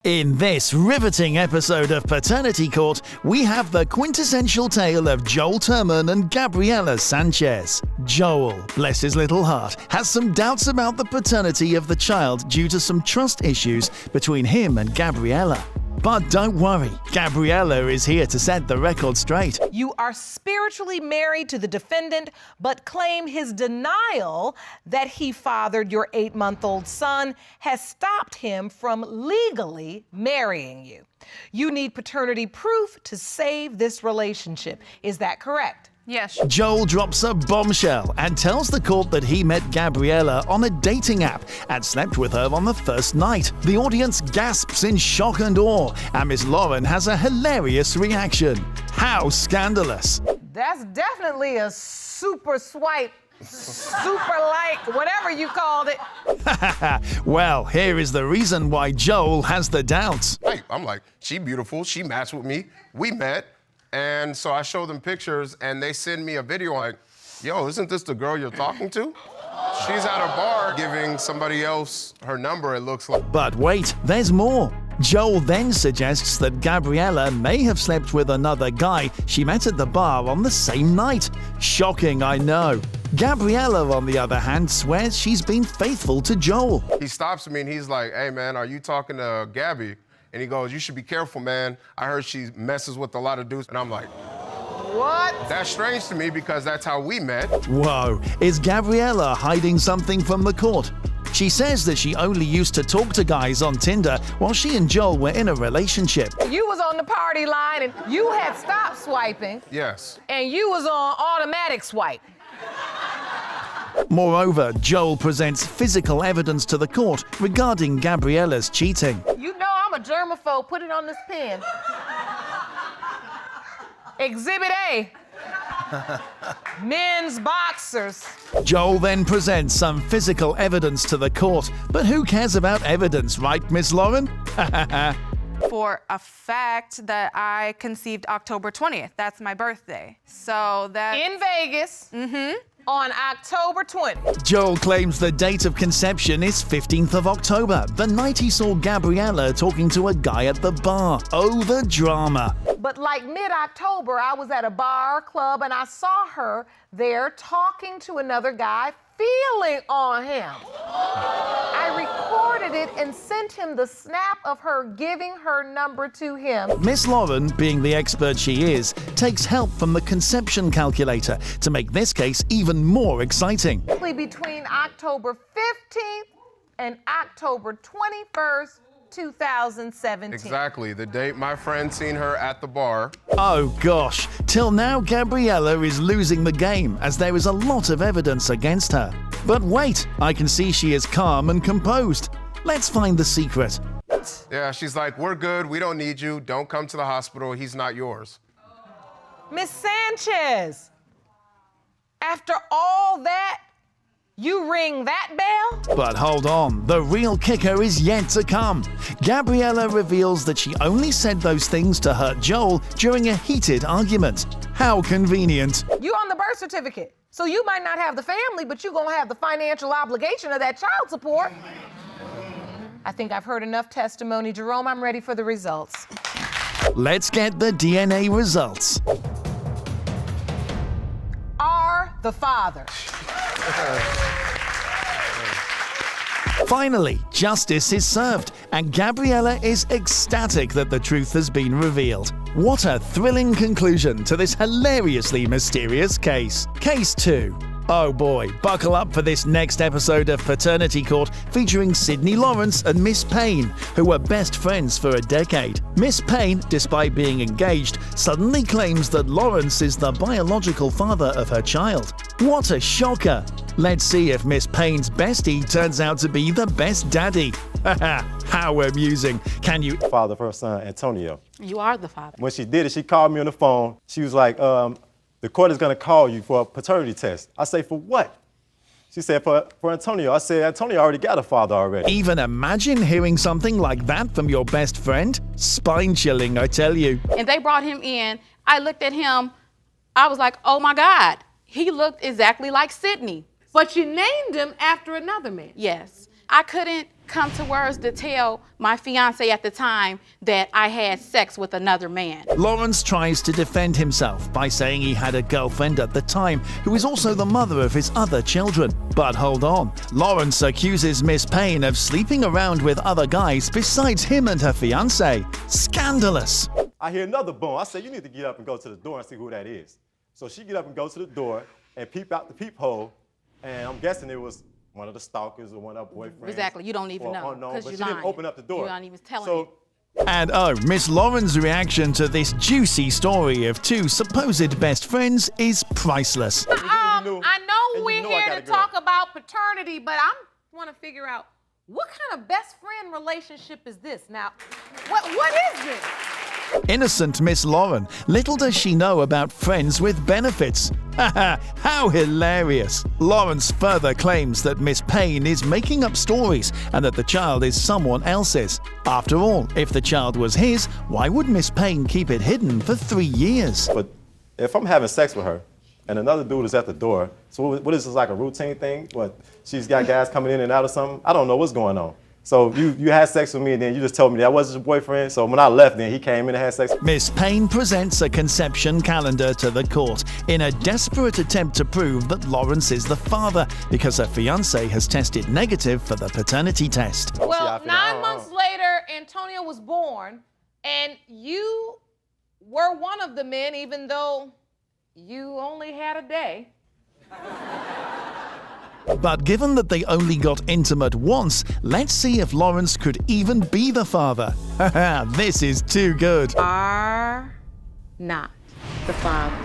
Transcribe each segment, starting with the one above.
In this riveting episode of Paternity Court, we have the quintessential tale of Joel Turman and Gabriela Sanchez. Joel, bless his little heart, has some doubts about the paternity of the child due to some trust issues between him and Gabriela. But don't worry, Gabriela is here to set the record straight. You are spiritually married to the defendant, but claim his denial that he fathered your 8-month-old son has stopped him from legally marrying you. You need paternity proof to save this relationship. Is that correct? Yes. Joel drops a bombshell and tells the court that he met Gabriela on a dating app and slept with her on the first night. The audience gasps in shock and awe, and Miss Lauren has a hilarious reaction. How scandalous! That's definitely a super swipe, super like, whatever you called it. Well, here is the reason why Joel has the doubts. Hey, I'm like, she beautiful, she matched with me, we met. And so I show them pictures and they send me a video like, yo, isn't this the girl you're talking to? She's at a bar giving somebody else her number, it looks like. But wait, there's more. Joel then suggests that Gabriela may have slept with another guy she met at the bar on the same night. Shocking, I know. Gabriela, on the other hand, swears she's been faithful to Joel. He stops me and he's like, hey man, are you talking to Gabby? And he goes, you should be careful, man. I heard she messes with a lot of dudes. And I'm like, What? that's strange to me because that's how we met. Whoa, is Gabriela hiding something from the court? She says that she only used to talk to guys on Tinder while she and Joel were in a relationship. You was on the party line and you had stopped swiping. Yes. And you was on automatic swipe. Moreover, Joel presents physical evidence to the court regarding Gabriela's cheating. You know I'm a germaphobe. Put it on this pen. Exhibit A. Men's boxers. Joel then presents some physical evidence to the court, but who cares about evidence, right, Miss Lauren? For a fact that I conceived October 20th. That's my birthday. So that... In Vegas. On October 20th. Joel claims the date of conception is 15th of October, the night he saw Gabriela talking to a guy at the bar. Oh, the drama. But like mid-October, I was at a bar, club, and I saw her there talking to another guy, feeling on him. I recorded it and sent him the snap of her giving her number to him. Miss Lauren, being the expert she is, takes help from the conception calculator to make this case even more exciting. Between October 15th and October 21st, 2017. Exactly, the date my friend seen her at the bar. Oh gosh, till now Gabriela is losing the game as there is a lot of evidence against her. But wait, I can see she is calm and composed. Let's find the secret. Yeah, she's like, we're good, we don't need you, don't come to the hospital, he's not yours. Miss Sanchez, after all that, you ring that bell? But hold on, the real kicker is yet to come. Gabriela reveals that she only said those things to hurt Joel during a heated argument. How convenient. You on the birth certificate. So you might not have the family, but you're gonna have the financial obligation of that child support. I think I've heard enough testimony. Jerome, I'm ready for the results. Let's get the DNA results. Are the father. Finally, justice is served, and Gabriela is ecstatic that the truth has been revealed. What a thrilling conclusion to this hilariously mysterious case. Case 2. Oh boy, buckle up for this next episode of Paternity Court featuring Sydney Lawrence and Miss Payne, who were best friends for a decade. Miss Payne, despite being engaged, suddenly claims that Lawrence is the biological father of her child. What a shocker! Let's see if Miss Payne's bestie turns out to be the best daddy. Haha, how amusing. Can you... Father of her son, Antonio. You are the father. When she did it, she called me on the phone. She was like, the court is gonna call you for a paternity test. I say, for what? She said, for Antonio. I said, Antonio already got a father already. Even imagine hearing something like that from your best friend? Spine-chilling, I tell you. And they brought him in. I looked at him. I was like, oh my God. He looked exactly like Sydney. But you named him after another man. Yes. I couldn't come to words to tell my fiance at the time that I had sex with another man. Lawrence tries to defend himself by saying he had a girlfriend at the time who is also the mother of his other children. But hold on, Lawrence accuses Miss Payne of sleeping around with other guys besides him and her fiance. Scandalous. I hear another boom. I say, you need to get up and go to the door and see who that is. So she get up and go to the door and peep out the peephole, and I'm guessing it was one of the stalkers or one of her boyfriends. Exactly, you don't even know. Unknown, but you're she didn't lying. open up the door. You're not even telling me. And oh, Miss Lauren's reaction to this juicy story of two supposed best friends is priceless. I know we're here to talk about paternity, but I want to figure out what kind of best friend relationship is this? Now, what is this? Innocent Miss Lauren, little does she know about friends with benefits. Haha, how hilarious. Lawrence further claims that Miss Payne is making up stories and that the child is someone else's. After all, if the child was his, why would Miss Payne keep it hidden for 3 years? But if I'm having sex with her and another dude is at the door, so what is this, like a routine thing? What, she's got guys coming in and out or something? I don't know what's going on. So you had sex with me and then you just told me that wasn't your boyfriend. So when I left, then he came in and had sex. Miss Payne presents a conception calendar to the court in a desperate attempt to prove that Lawrence is the father because her fiancé has tested negative for the paternity test. Well, 9 months later, Antonio was born, and you were one of the men, even though you only had a day. But given that they only got intimate once, let's see if Lawrence could even be the father. Haha, this is too good. Are not the father.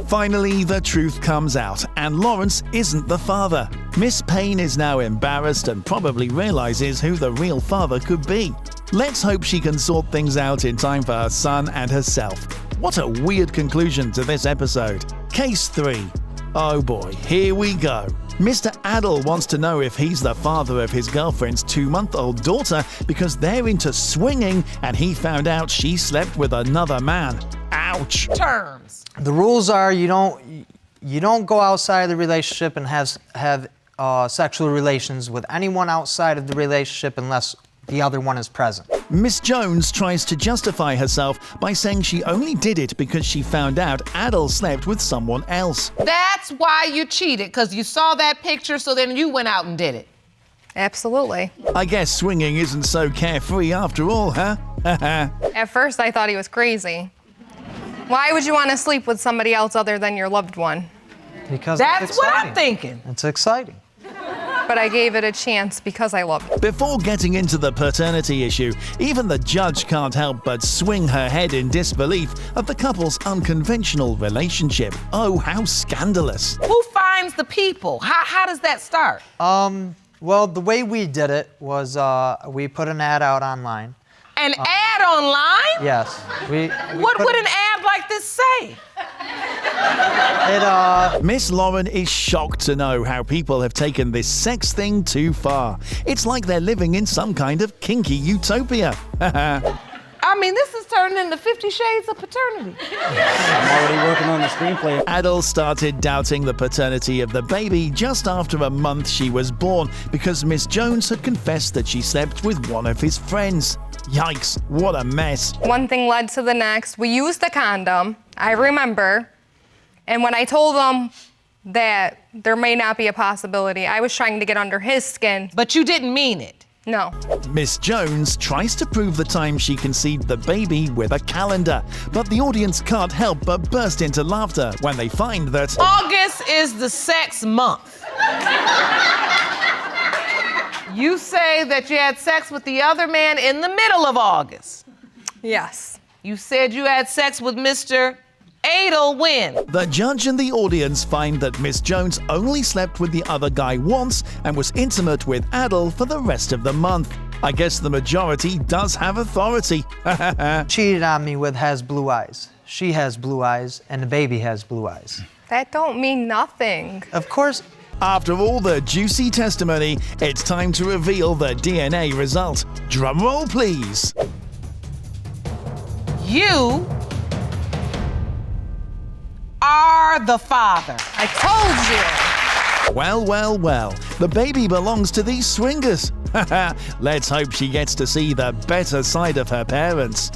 Finally, the truth comes out, and Lawrence isn't the father. Miss Payne is now embarrassed and probably realizes who the real father could be. Let's hope she can sort things out in time for her son and herself. What a weird conclusion to this episode. Case 3. Oh boy, here we go. Mr. Adel wants to know if he's the father of his girlfriend's 2-month-old daughter because they're into swinging and he found out she slept with another man. Ouch. Terms. The rules are you don't go outside of the relationship and have sexual relations with anyone outside of the relationship unless the other one is present. Miss Jones tries to justify herself by saying she only did it because she found out Adel slept with someone else. That's why you cheated, because you saw that picture, so then you went out and did it. Absolutely. I guess swinging isn't so carefree after all, huh? At first, I thought he was crazy. Why would you want to sleep with somebody else other than your loved one? Because That's what I'm thinking. It's exciting. But I gave it a chance because I loved it. Before getting into the paternity issue, even the judge can't help but swing her head in disbelief of the couple's unconventional relationship. Oh, how scandalous. Who finds the people? How does that start? Well, the way we did it was we put an ad out online. An ad online? Yes. What would an ad like this say? Miss Lauren is shocked to know how people have taken this sex thing too far. It's like they're living in some kind of kinky utopia. I mean, this is turning into 50 Shades of Paternity. I'm already working on the screenplay. Adel started doubting the paternity of the baby just after a month she was born because Miss Jones had confessed that she slept with one of his friends. Yikes, what a mess. One thing led to the next. We used the condom, I remember. And when I told him that there may not be a possibility, I was trying to get under his skin. But you didn't mean it. No. Miss Jones tries to prove the time she conceived the baby with a calendar, but the audience can't help but burst into laughter when they find that August is the sex month. You say that you had sex with the other man in the middle of August. Yes. You said you had sex with Mr. Adel when? the judge and the audience find that Miss Jones only slept with the other guy once and was intimate with Adel for the rest of the month. I guess the majority does have authority. Cheated on me with has blue eyes. She has blue eyes, and the baby has blue eyes. That don't mean nothing. Of course. After all the juicy testimony, it's time to reveal the DNA result. Drum roll, please. You are the father. I told you. Well, well, well, the baby belongs to these swingers. Let's hope she gets to see the better side of her parents.